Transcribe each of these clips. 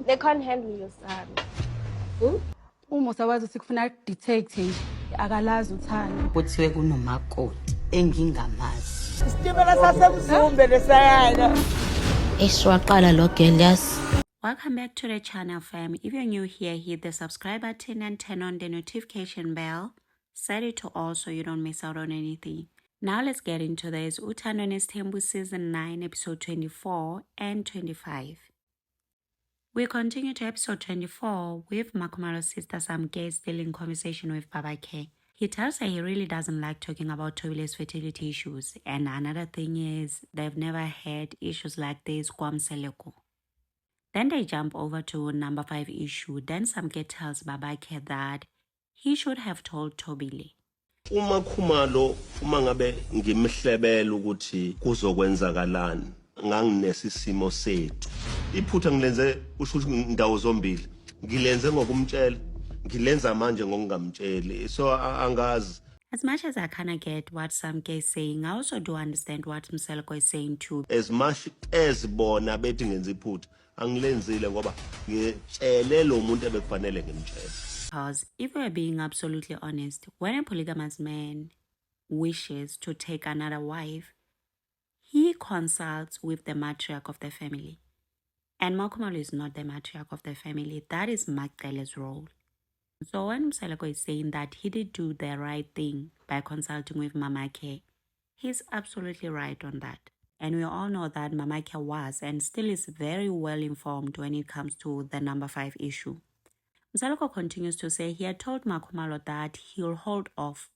They can't handle your son. Uma usawazi ukuthi kufuna detect nje akalazi uthando. Kuthiwe kunomakoti engingamazi. Isitimela sasemzumbe lesayana. Waqala lo girl yas. Welcome back to the channel, fam. If you're new here, hit the subscribe button and turn on the notification bell. Set it to all so you don't miss out on anything. Now let's get into this. Uthando Nesthembu Season 9, Episode 24 and 25. We continue to Episode 24 with Makhumalo's sister Samke still in conversation with Babake. He tells her he really doesn't like talking about Thobile's fertility issues. And another thing is, they've never had issues like this KwaMseleko. Then they jump over to number 5 issue. Then Samke tells Babake that he should have told Thobile. uMakhumalo uma ngabe ngimhlebela ukuthi kuzokwenzakalani nganginesisimo sethu iphutha ngilenze usho indawo zombili ngilenze ngokumtshela ngilenza manje ngokungamtsheli so angazi. As much as I kind of get what Samke is saying, I also do understand what Mseleko is saying too. As much as bona bethi ngenza iphutha angilenzile ngoba ngitshele lo muntu ebekufanele ngimtshele. Because if we're being absolutely honest, when a polygamous man wishes to take another wife, he consults with the matriarch of the family. And Makhumalo is not the matriarch of the family. That is Makele's role. So when Mseleko is saying that he did do the right thing by consulting with Mamake, he's absolutely right on that. And we all know that Mamake was and still is very well informed when it comes to the number 5 issue. Mseleko continues to say he had told Makhumalo that he'll hold off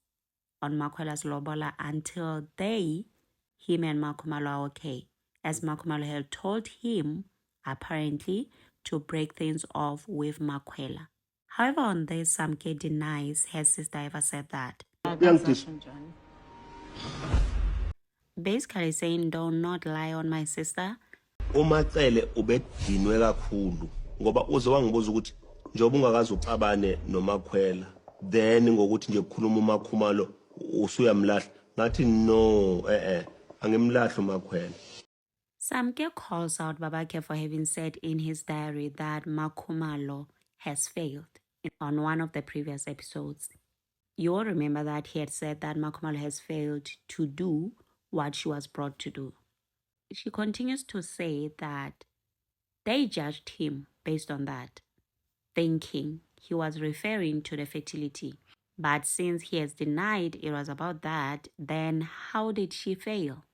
on Makwela's lobola until him and Makhumalo are okay, as Makhumalo had told him, apparently, to break things off with Makwela. However, on this, Samke denies her sister ever said that. Basically saying, do not lie on my sister. Umacele ubedinwe kakhulu ngoba uze wangibuza ukuthi njengoba ungakazi uxabane noMakhwela then ngokuthi nje kukhuluma uMakhumalo usuyamlahla ngathi no angimlahla uMakhwela. Samke calls out Babake for having said in his diary that Makhumalo has failed on one of the previous episodes. You all remember that he had said that Makhumalo has failed to do what she was brought to do. She continues to say that they judged him based on that, thinking he was referring to the fertility. But since he has denied it was about that, then how did she fail?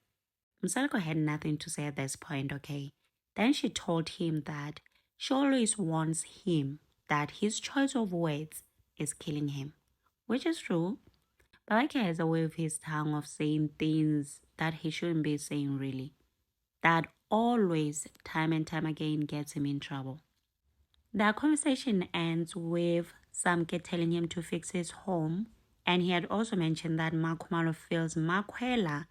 Mseleko had nothing to say at this point, okay? Then she told him that she always warns him that his choice of words is killing him, which is true. Babake has a way with his tongue of saying things that he shouldn't be saying really. That always, time and time again, gets him in trouble. The conversation ends with Samke telling him to fix his home, and he had also mentioned that Makhumalo feels Makwela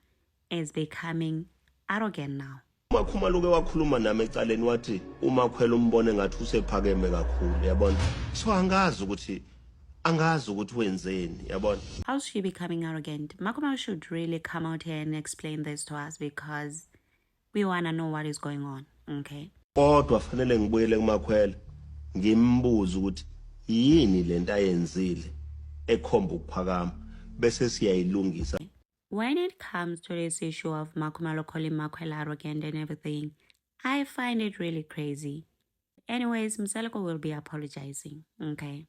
is becoming arrogant now. uMakhumalo ke wakhuluma nami ecaleni wathi uMakhwela umbone ngathi usephakeme kakhulu yabona so angazi ukuthi wenzeni yabona. How's she becoming arrogant? Makhumalo should really come out here and explain this to us because we want to know what is going on, okay? Kodwa fanele ngibuyele kuMakhwela ngimbuza ukuthi yini lento ayenzile ekhomba ukuphakama bese siyayilungisa. When it comes to this issue of Makhumalo calling Makwela arrogant and everything, I find it really crazy. Anyways, Mseleko will be apologizing, okay?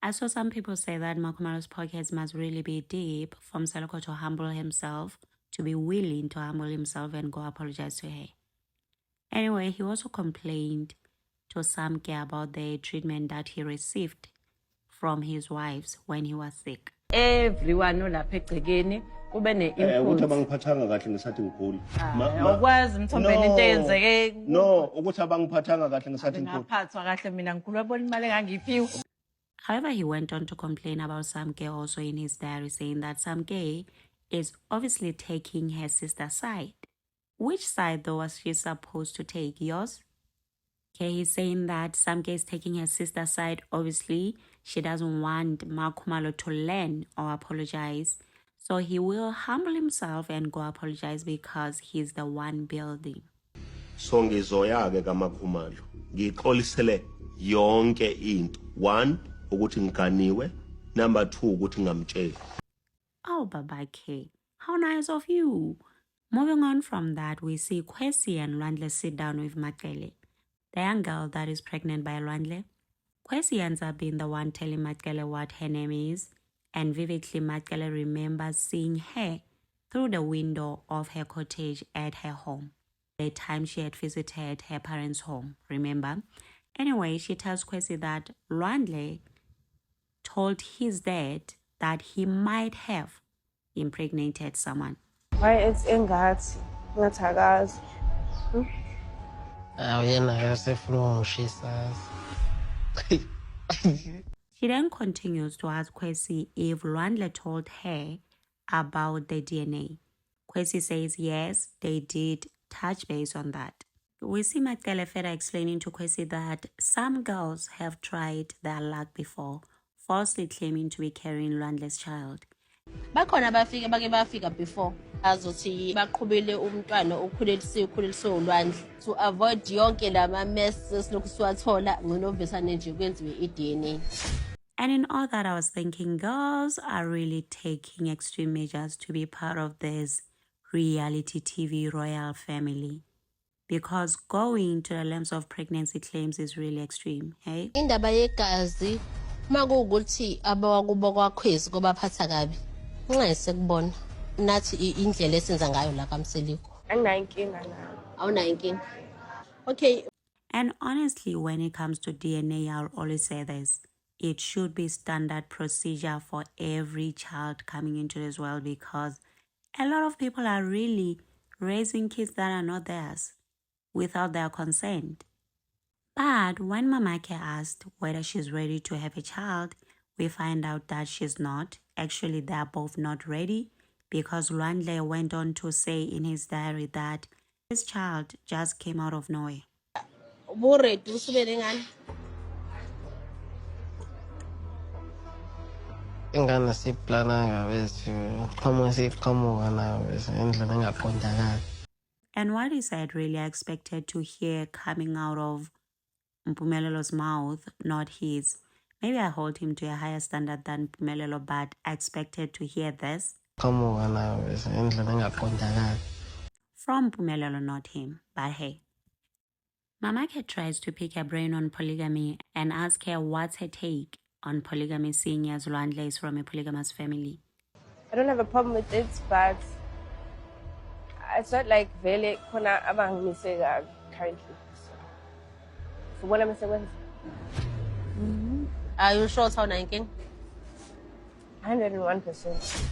I saw some people say that Makhumalo's pockets must really be deep for Mseleko to humble himself, to be willing to humble himself and go apologize to her. Anyway, he also complained to Samke about the treatment that he received from his wives when he was sick. Everyone olapha egcekeni kube ukuthi ne-input. abangiphathanga kahle ngisathi ngigula. Awukwazi Mthombeni into eyenzeke. No, ukuthi abangiphathanga kahle ngisathi ngigula. Ngaphathwa kahle mina ngikhuluma bona imali engangiphiwe. However, he went on to complain about Samke also in his diary, saying that Samke is obviously taking her sister's side. Which side, though, was she supposed to take? Yours? Okay, he's saying that Samke is taking her sister's side. Obviously, she doesn't want Makhumalo to learn or apologize. So he will humble himself and go apologize because he's the one building. So ngizoya ke kaMakhumalo ngixolisele yonke into. 1 ukuthi ngiganiwe, number 2 ukuthi ngamtsheli. Oh, Babake, how nice of you. Moving on from that, we see Kwesi and Lwandle sit down with Makele, the young girl that is pregnant by Lwandle. Kwesi ends up being the one telling Makele what her name is, and vividly Makele remembers seeing her through the window of her cottage at her home, the time she had visited her parents' home, remember? Anyway, she tells Kwesi that Lwandle told his dad that he might have impregnated someone. Why it's engathi ngathakazi. Yena yasefuna ungishisa. She then continues to ask Kwesi if Lwandle told her about the DNA. Kwesi says yes, they did touch base on that. We see Makele further explaining to Kwesi that some girls have tried their luck before, falsely claiming to be carrying Lwandle's child. Bakhona bafika before azothi baqhubele umntwana ukhuleliswe uLwandle to avoid yonke lama mess esilokhu siwathola ngonovesane nje kwenziwe iDNA. And in all that, I was thinking, girls are really taking extreme measures to be part of this reality TV royal family. Because going to the lengths of pregnancy claims is really extreme, hey? Indaba yegazi makuwukuthi abawakubo kwakhwezi kobaphatha kabi. Nxese kubona nathi indlela esenza ngayo la kaMseliko. Anginayo inkinga nayo. Awunayo inkinga. Okay. And honestly, when it comes to DNA, I'll always say this. It should be standard procedure for every child coming into this world, because a lot of people are really raising kids that are not theirs without their consent. But when Mamake asked whether she's ready to have a child, we find out that she's not. Actually, they're both not ready, because Lwandle went on to say in his diary that this child just came out of nowhere. Ingane siplananga wethu qhamuka siqhamuka nayo bese endlela engaqondakala. And what he said really I expected to hear coming out of Mpumelelo's mouth, not his. Maybe I hold him to a higher standard than Mpumelelo, but I expected to hear this Qhamuka nayo bese endlela engaqondakala. from Mpumelelo, not him. But hey. Mamake tries to pick her brain on polygamy and ask her what's her take on polygamy, seeing as Lwandle is from a polygamous family. I don't have a problem with it, but it's not like vele khona abangimiseka currently. So what am I saying? Are you sure it's how 19? 101%.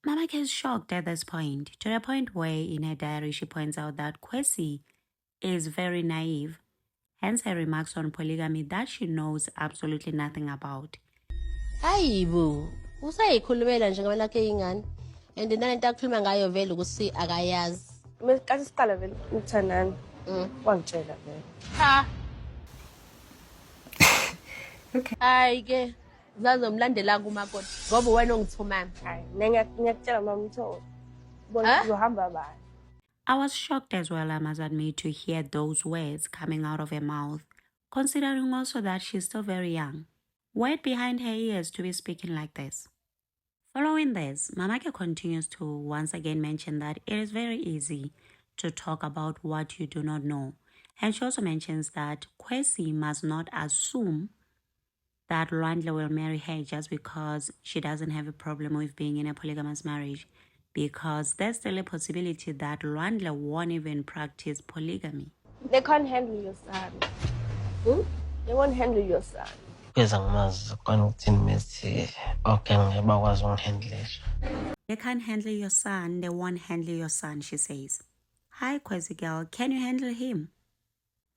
Mamake is shocked at this point, to the point where in her diary she points out that Kwesi is very naive, hence her remarks on polygamy that she knows absolutely nothing about. Hayibo, usayikhulumela nje ngama lakhe ingane. And nalento akhuluma ngayo vele ukuthi akayazi. Mase siqala vele ukuthandana. Wangitshela vele. Ha. Okay. Hayi ke, ngazomlandela kumakoti. Ngoba wena ongithumama. Hayi, ngiyakutshela mama Mtho. Bona uzohamba bani? I was shocked as well, I must admit, to hear those words coming out of her mouth, considering also that she's still very young. Wet behind her ears to be speaking like this. Following this, Mamake continues to once again mention that it is very easy to talk about what you do not know. And she also mentions that Kwesi must not assume that Lwandle will marry her just because she doesn't have a problem with being in a polygamous marriage, because there's still a possibility that Lwandle won't even practice polygamy. They can't handle your son. They won't handle your son. Kweza ngimazi kwana ukuthini methi okay ngiyabakwazi ungihandlisha. They can't handle your son, they won't handle your son, she says. Hi, Kwesi girl, can you handle him?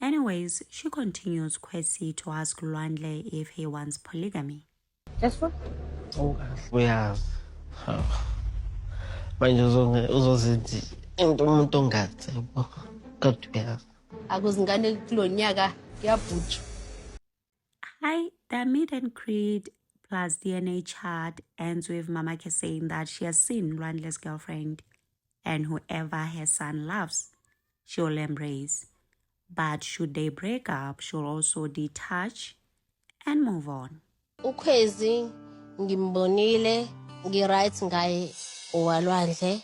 Anyways, she continues Kwesi to ask Lwandle if he wants polygamy. Just for? Uyazi. Manje uzozithi into umuntu ongathi kodwa uyazi. Akuzingane kulo nyaka kuyabhutshwa. Hi, the meet and greet plus DNA chat ends with Mamake saying that she has seen Lwandle's girlfriend and whoever her son loves, she will embrace. but should they break up, she'll also detach and move on. Ukhwezi ngimbonile ngi-right ngaye owalwandle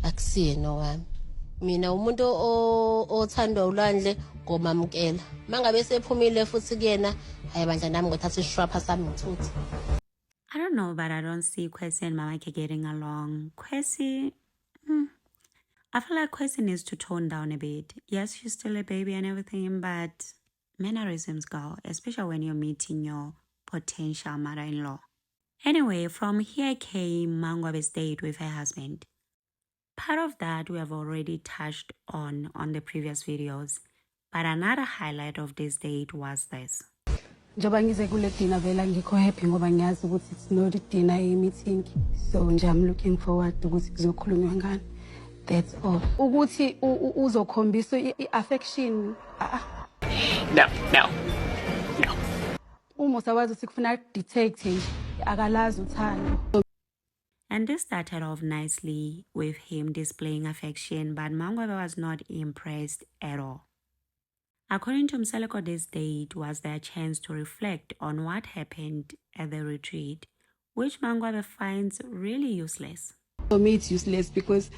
akusiyena wami. Mina umuntu othandwa ulwandle ngomamkela. Mangabe sephumile futhi kuyena hayi bandla nami ngothatha ishrapha sami ngithuthe. I don't know, but I don't see Kwesi and Mamake getting along. Kwesi, I feel like Kwesi needs to tone down a bit. Yes, she's still a baby and everything, but mannerisms go, especially when you're meeting your potential mother-in-law. Anyway, from here came Mangwabe's date with her husband. Part of that we have already touched on the previous videos, but another highlight of this date was this. Njoba ngize kule dinner vela ngikho happy ngoba ngiyazi ukuthi it's not a dinner meeting. So nje I'm looking forward ukuthi kuzokhulunywa ngani. That's all. Ukuthi uzokhombisa i-affection. No. Uma usawazi ukuthi kufuna detect nje akalazi uthando. And this started off nicely with him displaying affection, but Mangwabe was not impressed at all. According to Mseleko, this date was their chance to reflect on what happened at the retreat, which Mangwabe finds really useless. For me it's useless because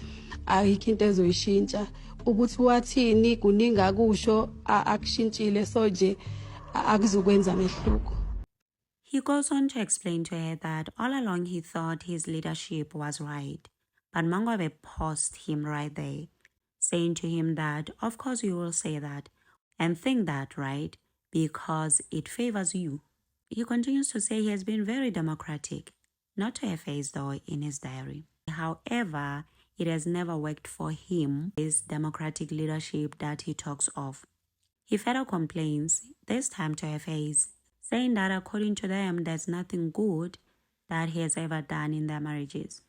ayikho into ezoyishintsha ukuthi wathini kuningi akusho akushintshile so nje akuzokwenza mehluko. He goes on to explain to her that all along he thought his leadership was right, but Mangwabe paused him right there, saying to him that of course you will say that and think that, right, because it favors you. He continues to say he has been very democratic, not to her face though in his diary. However, it has never worked for him, this democratic leadership that he talks of. He further complains, this time to her face, saying that according to them, there's nothing good that he has ever done in their marriages.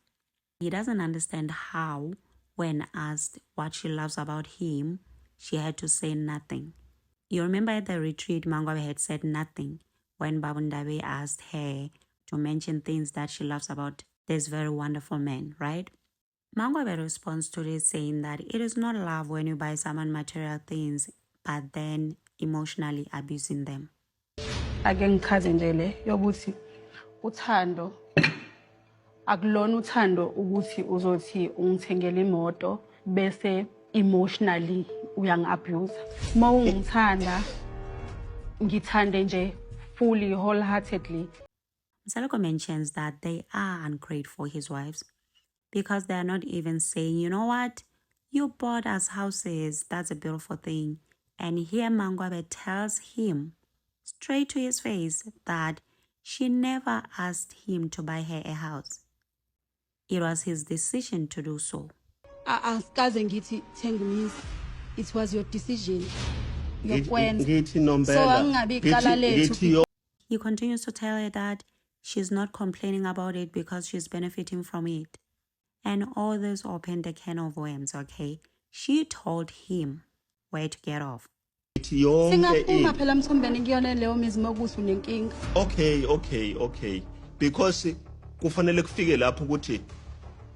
He doesn't understand how, when asked what she loves about him, she had to say nothing. You remember at the retreat, Mangwabe had said nothing when Babundabe asked her to mention things that she loves about this very wonderful man, right? Mangwabe responds to this saying that it is not love when you buy someone material things, but then emotionally abusing them. Ake ngichaze nje le yokuthi uthando akulona uthando ukuthi uzothi ungithengele imoto bese emotionally uyangiabuse. Uma ungithanda ngithande nje fully wholeheartedly. Mseleko mentions that they are ungrateful, his wives, because they are not even saying, you know what, you bought us houses, that's a beautiful thing. And here Mangwabe tells him straight to his face that she never asked him to buy her a house. It was his decision to do so. Asikaze ngithi Thengumisa, it was your decision. Ngithi Nombela. He continues to tell her that she's not complaining about it because she's benefiting from it. And all this opened a can of worms, okay? She told him where to get off. Singaphuma phela mthombeni ngiyona leyo mizi mokuthi unenkinga. Okay. Because kufanele kufike lapho ukuthi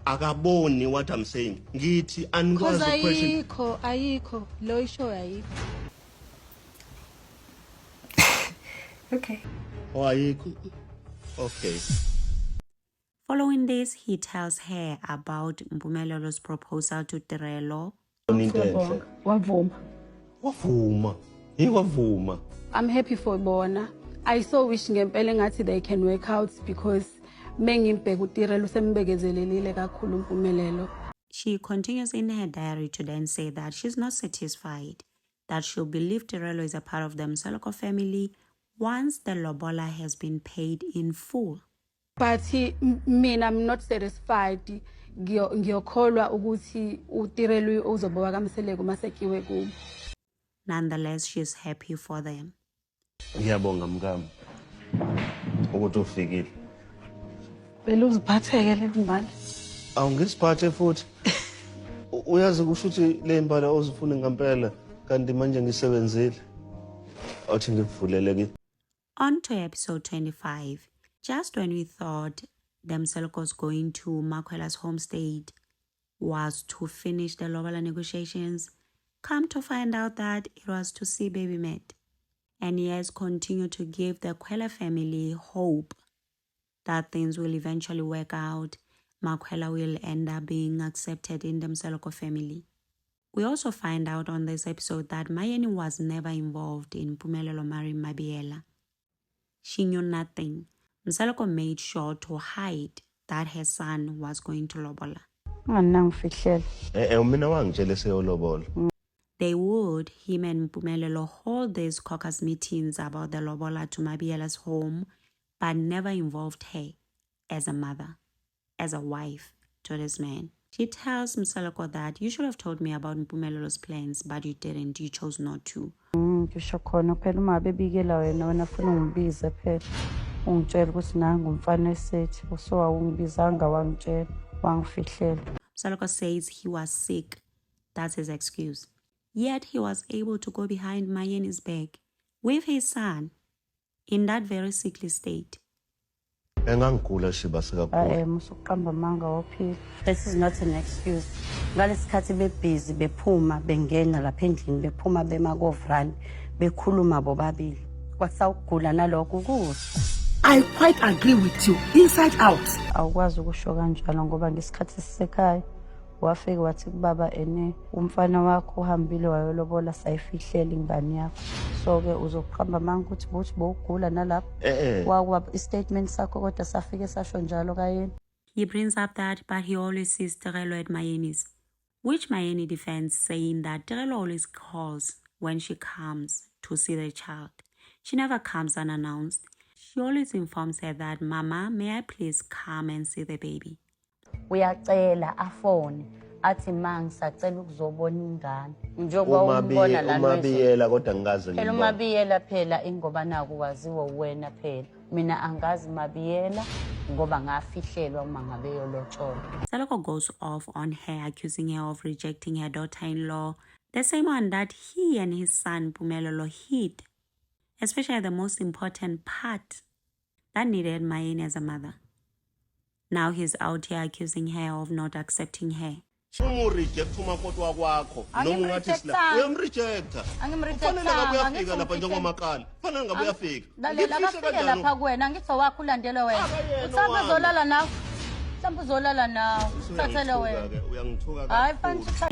akaboni what I'm saying. Ngithi anikwazi question. Ayikho lo isho ayikho. Okay. Oh, ayikho. Okay. Following this, he tells her about Mpumelolo's proposal to Tirelo. Wavuma. I'm happy for bona. I so wish ngempela ngathi they can work out because mengibheka uTirelo sembekezelelile kakhulu Mpumelelo. She continues in her diary to then say that she's not satisfied, that she'll believe Tirelo is a part of the Mseleko family once the lobola has been paid in full. But I'm not satisfied. Ngiyokholwa ukuthi uTirelo uzobowa kaMseleko masekiwe kubo. Nonetheless, she's happy for them. Ngiyabonga mkami ukuthi ufikile. Bela uziphatheke le mbali. Awungisiphathe futhi. Uyazi kusho ukuthi le mbala ozifuna ngempela kanti manje ngisebenzile. Awuthi ngikuvulele ke. On to episode 25. Just when we thought Mselekos going to Makwela's home state was to finish the lobola negotiations, Come to find out that it was to see baby Matt. And he has continued to give the Kwela family hope that things will eventually work out. Makwela will end up being accepted in the Msaloko family. We also find out on this episode that Mayeni was never involved in Mpumelelo marrying Mabiela. She knew nothing. Msaloko made sure to hide that her son was going to lobola. They would, him and Mpumelelo, hold these caucus meetings about the lobola to Mabiela's home, but never involved her as a mother, as a wife to this man. She tells Msaloko that you should have told me about Mpumelelo's plans, but you didn't. You chose not to. Msaloko says he was sick. That's his excuse. Yet he was able to go behind Mayeni's back with his son in that very sickly state. This is not an excuse. Ngalesikhathi bebhizi bephuma bengena lapha endlini bephuma bemakovrani bekhuluma bobabili. Kwasawugula nalokho kuhle. I quite agree with you inside out. Awukwazi ukusho kanjalo ngoba ngesikhathi sisekhaya wafika wathi kubaba umfana wakho uhambile wayolobola sayifihlela ingane yakho. So ke uzoqhamba manje ukuthi buthi bowugula nalapha wakuba istatement sakho kodwa safike sasho njalo kayeni. He brings up that, but he always sees Tirelo at Mayeni's, which Mayeni defends, saying that Tirelo always calls when she comes to see the child. She never comes unannounced. She always informs her that, Mama, may I please come and see the baby? Uyacela afone athi mang sacela ukuzobona ingane njengoba umbona la uMabiyela kodwa ngingaze ngibona uMabiyela phela ingoba naku waziwa wena phela mina angazi Mabiyela ngoba ngafihlelwa uma ngabe yolotshola. Msaloko goes off on her, accusing her of rejecting her daughter-in-law, the same one that he and his son Mpumelelo hid, especially the most important part that needed Mayeni as a mother. Now he's out here accusing her of not accepting her. He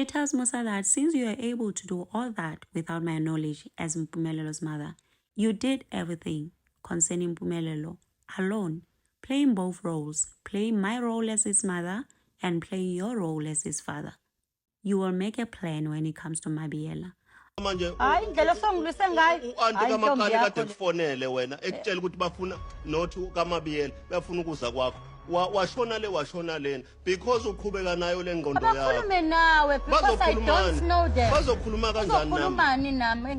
tells Musa that since you are able to do all that without my knowledge as Mpumelelo's mother, you did everything concerning Mpumelelo alone, playing both roles, playing my role as his mother and playing your role as his father. You will make a plan when it comes to Mabiela. Because uqhubeka nayo le ngqondo yakho. Bakhulume nawe because I don't know them. Bazokhuluma kanjani nami?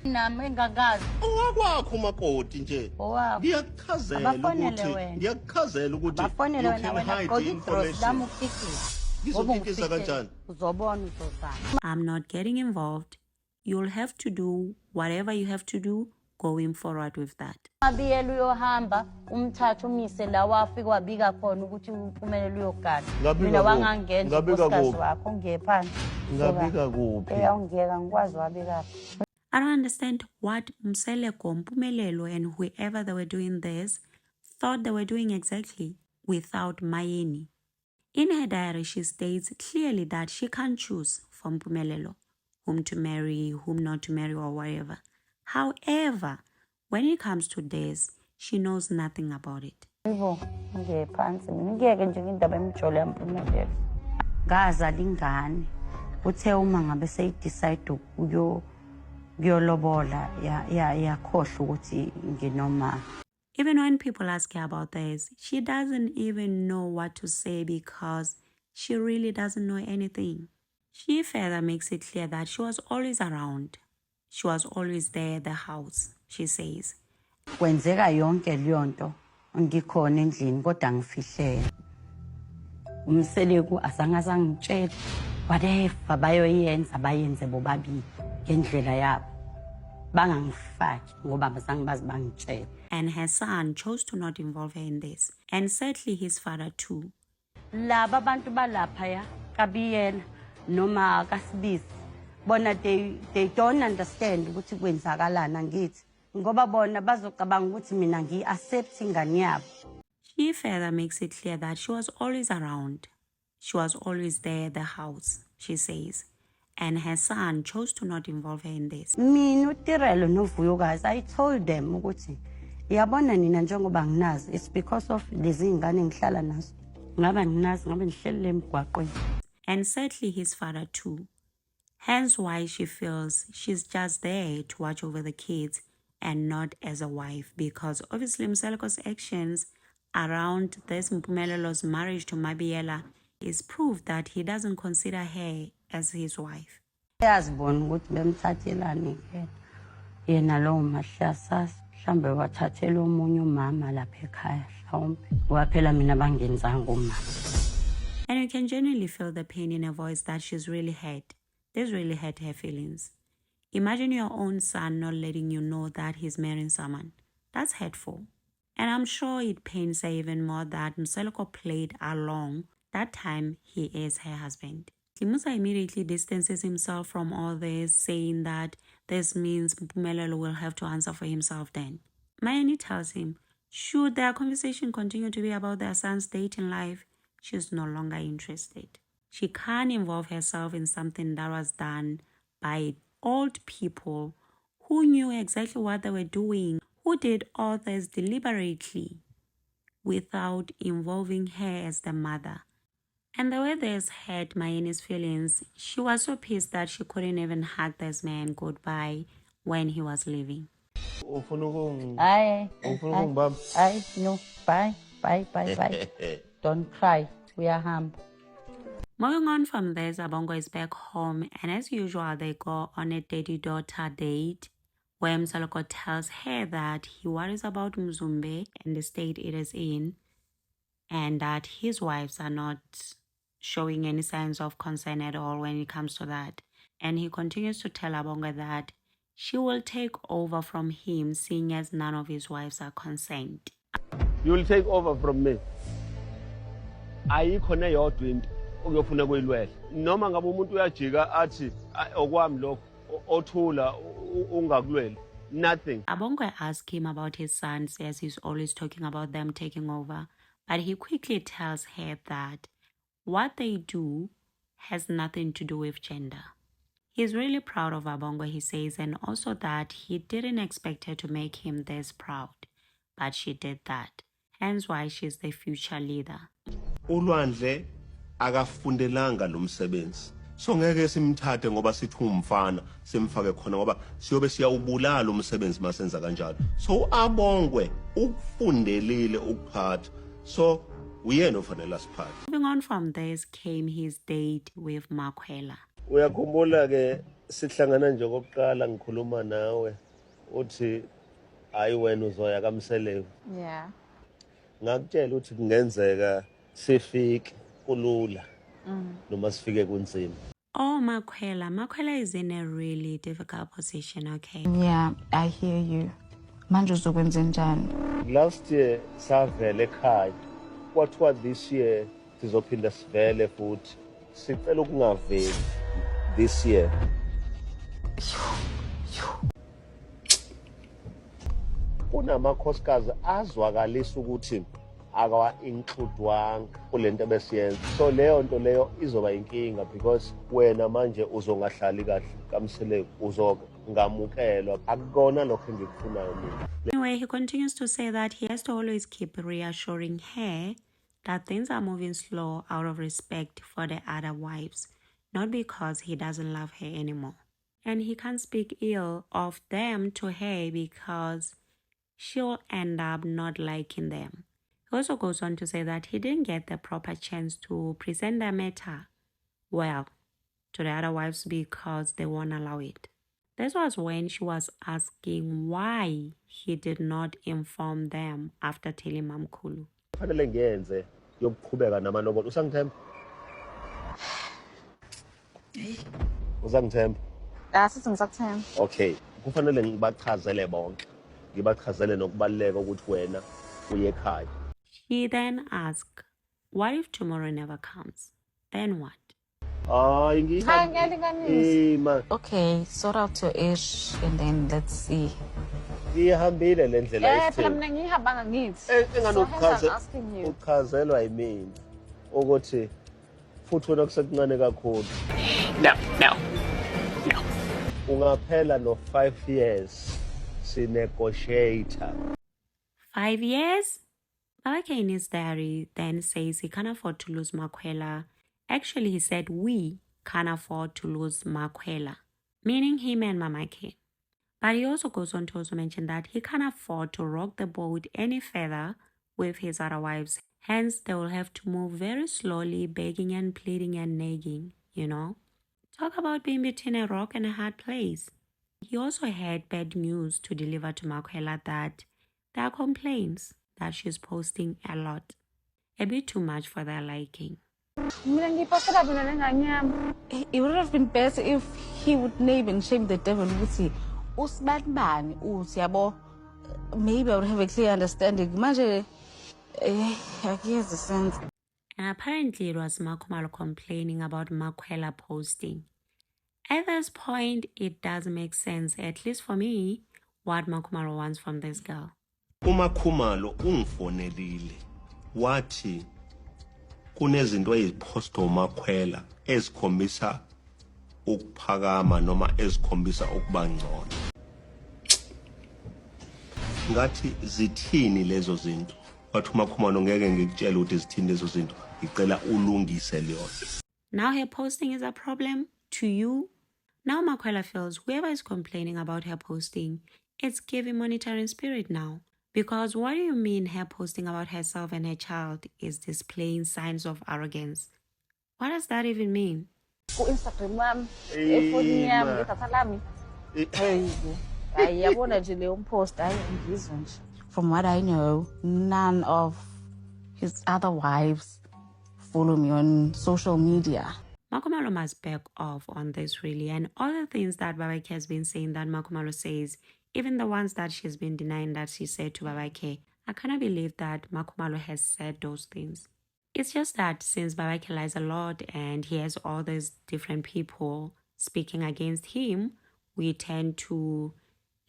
Nami engakazi. Owakwakho umakoti nje. Ngiyakuchazela ukuthi you can hide the information. I'm not getting involved. You'll have to do whatever you have to do going forward with that. Mabiyela uyohamba umthatha umise la wafika wabika khona ukuthi uphumelele uyogana. Mina wangangenza unkosikazi wakho ngephandle. Ngabika kuphi? Ngiyangeka ngikwazi wabika. I don't understand what Mseleko, Mpumelelo, and whoever they were doing this thought they were doing exactly without Mayeni. In her diary, she states clearly that she can't choose from Mpumelelo whom to marry, whom not to marry, or whatever. However, when it comes to this, she knows nothing about it. Gaza lingane uthe uma ngabe seyidecide ukuyolobola yakhohle ukuthi nginoma. Even when people ask her about this, she doesn't even know what to say because she really doesn't know anything. She further makes it clear that she was always around. She was always there at the house, she says. Kwenzeka yonke leyonto ngikhona endlini kodwa ngifihlele. Umseleku asangazangitshela whatever bayoyenza bayenze bobabili ngendlela yabo. Bangangifaki ngoba bazange bazi bangitshela. And her son chose to not involve her in this, and sadly his father too. Laba bantu balapha ya kabiyela noma kasibisi bona they don't understand ukuthi kwenzakalana ngithi ngoba bona bazocabanga ukuthi mina ngi-accept ingane yabo. She further makes it clear that she was always around. She was always there at the house, she says, and her son chose to not involve her in this. Mina uTirelo noVuyo guys, I told them ukuthi yabona nina njengoba nginazi, it's because of lezi ngane ngihlala nazo. Ngaba nginazi ngabe ngihlelele emgwaqweni. And sadly his father too. Hence why she feels she's just there to watch over the kids and not as a wife, because obviously Mseleko's actions around this Mpumelo's marriage to Mabiela is proof that he doesn't consider her as his wife. Yazibona ukuthi bemthathelani ke yena lo mahlasa mhlambe wathathela omunye umama lapha ekhaya mhlawumbe waphela mina bangenzanga umama. And you can genuinely feel the pain in her voice that she's really hurt. This really hurt her feelings. Imagine your own son not letting you know that he's marrying someone. That's hurtful. And I'm sure it pains her even more that Mseleko played along that time he is her husband. Kimusa immediately distances himself from all this, saying that this means Mpumelelo will have to answer for himself then. Mayeni tells him, should their conversation continue to be about their son's dating life, she's no longer interested. She can't involve herself in something that was done by old people who knew exactly what they were doing, who did all this deliberately without involving her as the mother. And the way this hurt Mayeni's feelings, she was so pissed that she couldn't even hug this man goodbye when he was leaving. Aye, no, bye. Don't cry, we are humble. Moving on from this, Abongo is back home, and as usual, they go on a daddy-daughter date where Mseleko tells her that he worries about Mzumbe and the state it is in, and that his wives are not showing any signs of concern at all when it comes to that. And he continues to tell Abongo that she will take over from him, seeing as none of his wives are concerned. You will take over from me. Ayikho neyodwa into okuyofuna kuyilwela. Noma ngabe umuntu uyajika athi okwami lokho othula ungakulweli. Nothing. Abongo asks him about his sons as he's always talking about them taking over, but he quickly tells her that what they do has nothing to do with gender. He's really proud of Abongo, he says, and also that he didn't expect her to make him this proud, but she did that. Hence why she's the future leader. uLwandle akafundelanga lo msebenzi, so ngeke simthathe ngoba sithi umfana simfake khona ngoba siyobe siyawubulala umsebenzi masenza kanjalo. So Abongwe ukufundelile ukuphatha, so uyena ofanele asiphathe. Moving on from this came his date with Makwela. Uyakhumbula ke sihlangana nje kokuqala ngikhuluma nawe uthi hayi wena uzoya kaMseleku. Yeah. Ngakutshela uthi kungenzeka sifike kulula noma sifike kunzima. Oh, Makwela is in a really difficult position, okay? Yeah, I hear you. Manje uzokwenza njani? Last year savele ekhaya. Kwathiwa this year sizophinda sivele futhi. Sicela ukungaveli this year. Kunamakhosikazi azwakalisa ukuthi akawa-includwanga kulento besiyenza. So leyo nto leyo izoba inkinga because wena manje uzongahlali kahle kaMseleku, uzongamukelwa. Akukona lokho engikufunayo mina. Anyway, he continues to say that he has to always keep reassuring her that things are moving slow out of respect for the other wives, not because he doesn't love her anymore. And he can't speak ill of them to her because she'll end up not liking them. He also goes on to say that he didn't get the proper chance to present the matter well to the other wives because they won't allow it. This was when she was asking why he did not inform them after telling Mamkhulu. Kufanele ngiyenze yokuqhubeka namalobolo. Usangithemba? Usangithemba? Sithi ngisakuthemba. Okay, kufanele ngibachazele bonke. Ngibachazele nokubaluleka ukuthi wena uye ekhaya. He then asked, what if tomorrow never comes? Then what? Okay, sort out your ish and then let's see. Ngihambile le ndlela phela mina ngihamba ngithi. engani So hence I'm asking you. ukhazelwa yimini ukuthi futhi wena kusekuncane kakhulu. No. Ungaphela no 5 years sinegotiator. 5 years? Babake in his diary then says he can't afford to lose Makwela. Actually, he said we can't afford to lose Makwela, meaning him and Mamake. But he also goes on to also mention that he can't afford to rock the boat any further with his other wives. Hence, they will have to move very slowly, begging and pleading and nagging, you know. Talk about being between a rock and a hard place. He also had bad news to deliver to Makwela that there are complaints that she's posting a lot. A bit too much for their liking. It would have been better if he would name and shame the devil. Would say, "Usbatman, yabo." Maybe I would have a clear understanding. Imagine, I guess the sense. And apparently it was Makumalo complaining about Makwela posting. At this point, it does make sense, at least for me, what Makumalo wants from this girl. uMakhumalo ungifonelile wathi kunezinto eziphosta uMakhwela ezikhombisa ukuphakama noma ezikhombisa ukuba ngcono. Ngathi zithini lezo zinto? Wathi uMakhumalo ngeke ngikutshela ukuthi zithini lezo zinto. Ngicela ulungise leyo. Now her posting is a problem to you. Now Makwela feels whoever is complaining about her posting, it's giving monitoring spirit now. Because what do you mean her posting about herself and her child is displaying signs of arrogance? What does that even mean? Instagram efoni yami ngedatha lami. Yabona nje leyo post ayingizwe nje. From what I know, none of his other wives follow me on social media. Makumalo must back off on this really, and all the things that Babake has been saying that Makumalo says, even the ones that she's been denying that she said to Babake, I cannot believe that Makumalo has said those things. It's just that since Babake lies a lot and he has all these different people speaking against him, we tend to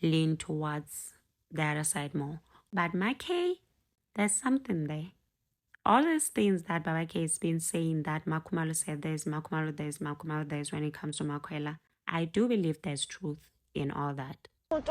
lean towards the other side more. But Make, there's something there. All these things that Babake has been saying that Makumalo said there's Makumalo there's when it comes to Makwela, I do believe there's truth in all that. I'm with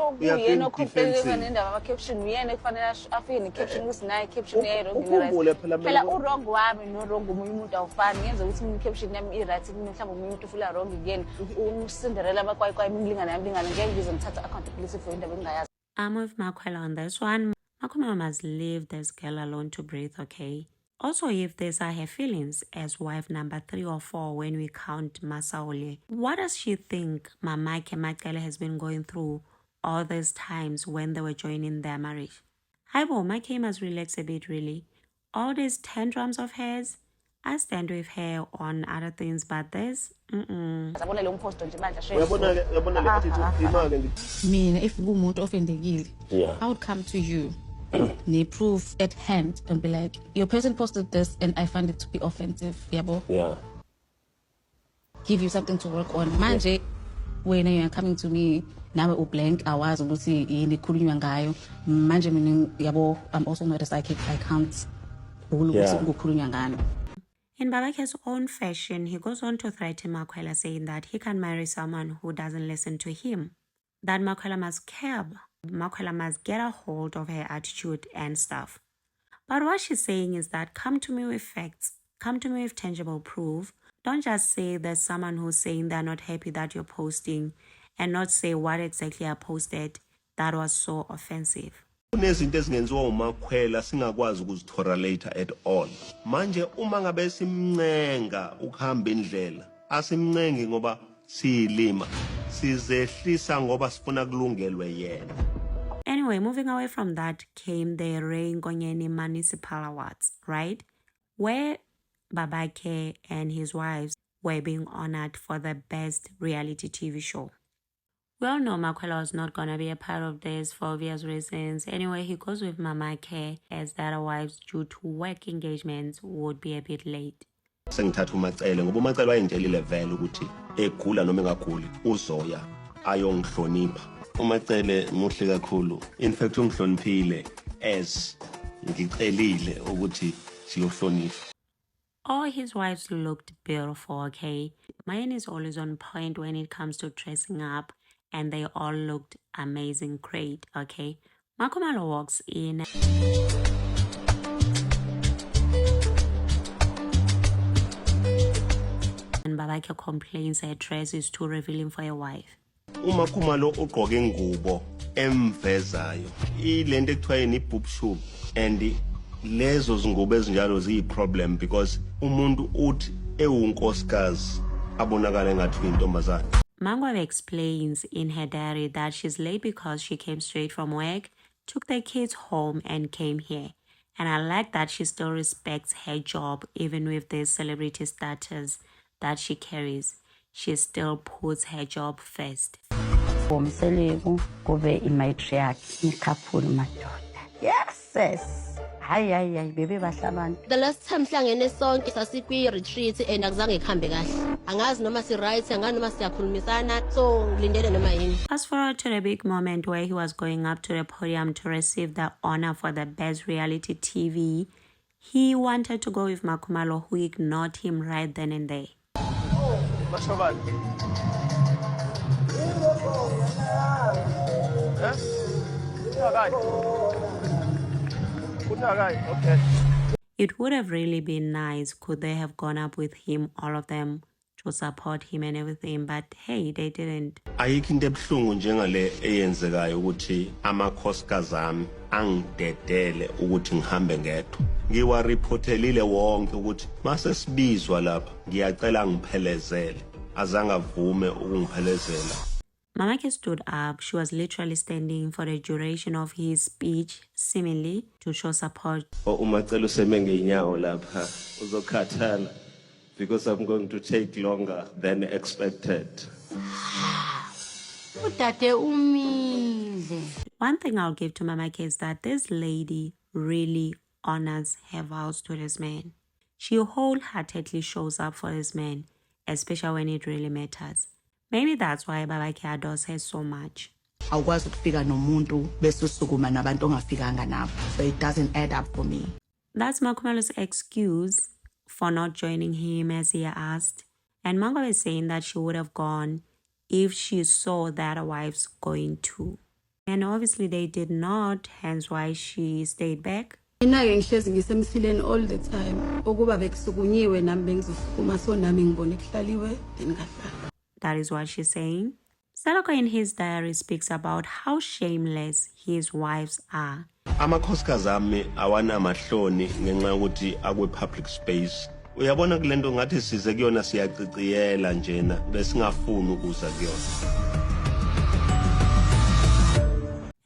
Makwela on this one. Makumalo must leave this girl alone to breathe, okay? Also, if these are her feelings as wife number 3 or 4 when we count Masaole, what does she think Mamake Makele has been going through all these times when they were joining their marriage? Haibo, Make must relax a bit really. All these tantrums of hers, I stand with her on other things, but this, Mina, if umuntu ofendekile, I would come to you. Need proof at hand and be like, your person posted this and I find it to be offensive. Yabo. Yeah. Give you something to work on. Manje, when you are coming to me, now we blank awazi ukuthi yini khulunywa ngayo. Manje mina yabo, I'm also not a psychic. I can't ukukhulunywa ngani. In Babake's own fashion, he goes on to threaten Makwela, saying that he can marry someone who doesn't listen to him. That Makwela must curb. Makwela must get a hold of her attitude and stuff. But what she's saying is that come to me with facts. Come to me with tangible proof. Don't just say there's someone who's saying they're not happy that you're posting and not say what exactly I posted that was so offensive. Kunezinto ezingenziwa uMakhwela singakwazi ukuzithora later at all. Manje uma ngabe simncenga ukuhamba indlela, asimncenge ngoba siyilima, sizehlisa ngoba sifuna kulungelwe yena. Anyway, moving away from that came the Ray Nkonyeni Municipal Awards, right? Where Babake and his wives were being honored for the best reality TV show. We all know Makwela was not going to be a part of this for obvious reasons. Anyway, he goes with Mamake as the other wives due to work engagements would be a bit late. sengithatha uMacele ngoba uMacele wayengitshelile vele ukuthi egula noma engaguli uzoya ayongihlonipha. uMacele muhle kakhulu, in fact ungihloniphile as ngicelile ukuthi siyohlonipha. All his wives looked beautiful, okay? Mine is always on point when it comes to dressing up, and they all looked amazing, great, okay? Makhumalo walks in and Babake complains her dress is too revealing for a wife. uMakhumalo ugqoke ingubo emvezayo ilento ekuthiwa ni boob shoe, and lezo zingubo ezinjalo ziyi-problem because umuntu uthi ewunkosikazi abonakala engathi uyintombazane. Mangwabe explains in her diary that she's late because she came straight from work, took the kids home and came here. And I like that she still respects her job even with the celebrity status that she carries. She still puts her job first. Umseleku kube imatriarch ikhaphula madoda. Yes. Hayi bebe bahlabantu. The last time sihlangene sonke sasikwi-retreat and akuzange kuhambe kahle. Angazi noma si-right, angazi noma siyakhulumisana, so ngilindele noma yini. Fast forward to the big moment where he was going up to the podium to receive the honor for the best reality TV. He wanted to go with Makhumalo, who ignored him right then and there. Okay. It would have really been nice could they have gone up with him, all of them, to support him and everything, but hey, they didn't. Ayikho into ebuhlungu njengale eyenzekayo ukuthi amakhosikazi ami angidedele ukuthi ngihambe ngedwa. Ngiwaripothelile wonke ukuthi mase sibizwa lapha ngiyacela ngiphelezele, azange avume ukungiphelezela. Mamake stood up. She was literally standing for the duration of his speech, seemingly to show support. uMacele useme ngeenyawo lapha uzokhathala because I'm going to take longer than expected. Udade umile. One thing I'll give to Mamake is that this lady really honors her vows to this man. She wholeheartedly shows up for this man, especially when it really matters. Maybe that's why Babake adores her so much. Awukwazi ukufika nomuntu bese usukuma nabantu ongafikanga nabo. So it doesn't add up for me. That's Makhumalo's excuse for not joining him as he asked. And Mangwa is saying that she would have gone if she saw the other wives going too. And obviously they did not, hence why she stayed back. Mina-ke ngihlezi ngisemsileni all the time. Ukuba bekusukunyiwe nami bengizosukuma so nami ngibone kuhlaliwe then ngahlala. That is what she's saying. Selako in his diary speaks about how shameless his wives are. Amakhosikazi ami awanamahloni ngenxa yokuthi akwe public space. Uyabona kulento ngathi size kuyona siyaciciyela njena besingafuni ukuza kuyona.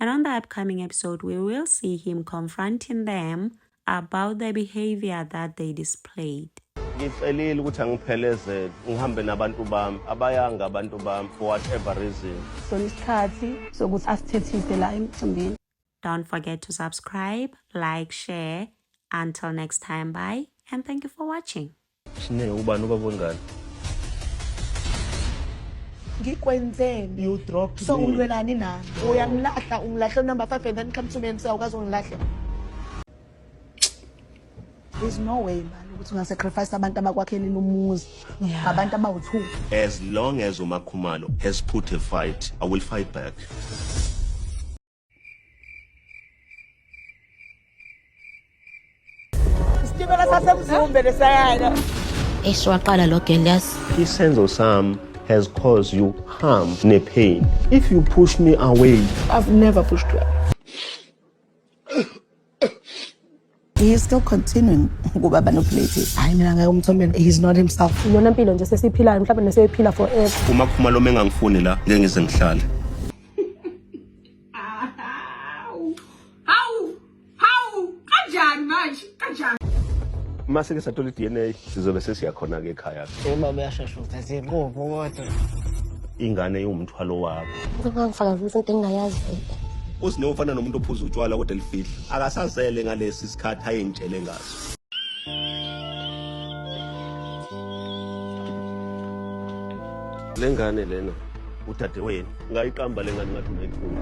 And on the upcoming episode, we will see him confronting them about the behavior that they displayed. Ngicelile ukuthi angiphelezele ngihambe nabantu bami abayanga abantu bami for whatever reason. So isikhathi sokuthi asithethise la emcimbini. Don't forget to subscribe, like, share. Until next time, bye, and thank you for watching. Sine ubani ubabongani? Ngikwenzeni? You dropped So me. ulwelani nami? Uyangilahla, ungilahla number 5 and then come to me and say awukazi ungilahla. There's no way man ukuthi ungasacrifice abantu abakwakhela umuzi. Abantu abawu2. As long as uMakhumalo has put a fight, I will fight back. Isitimela sasemzumbe lesayana. Waqala lo Gelias. Isenzo sami has caused you harm and pain. If you push me away, I've never pushed you. He is still continuing ukuba manipulative. Hayi mina ngayomthombeni. He's not himself. Iyona impilo nje sesiphilayo mhlawumbe neseyiphila forever. uMakhumalo mengangifuni la ngeke ngize ngihlale. How? Kanjani manje? Kanjani? Mase ke sathola iDNA sizobe sesiyakhona ke ekhaya. Uma uyashesha uthathe inqubo kodwa Ingane iwumthwalo wakho. Ngangifaka ukuthi into engingayazi. Usinofana nomuntu ophuza utshwala kodwa elifihla. Akasazele ngalesi sikhathi ayentshele ngaso. Le ngane lena udadewenu ngayiqamba le ngane ngathi unayithula.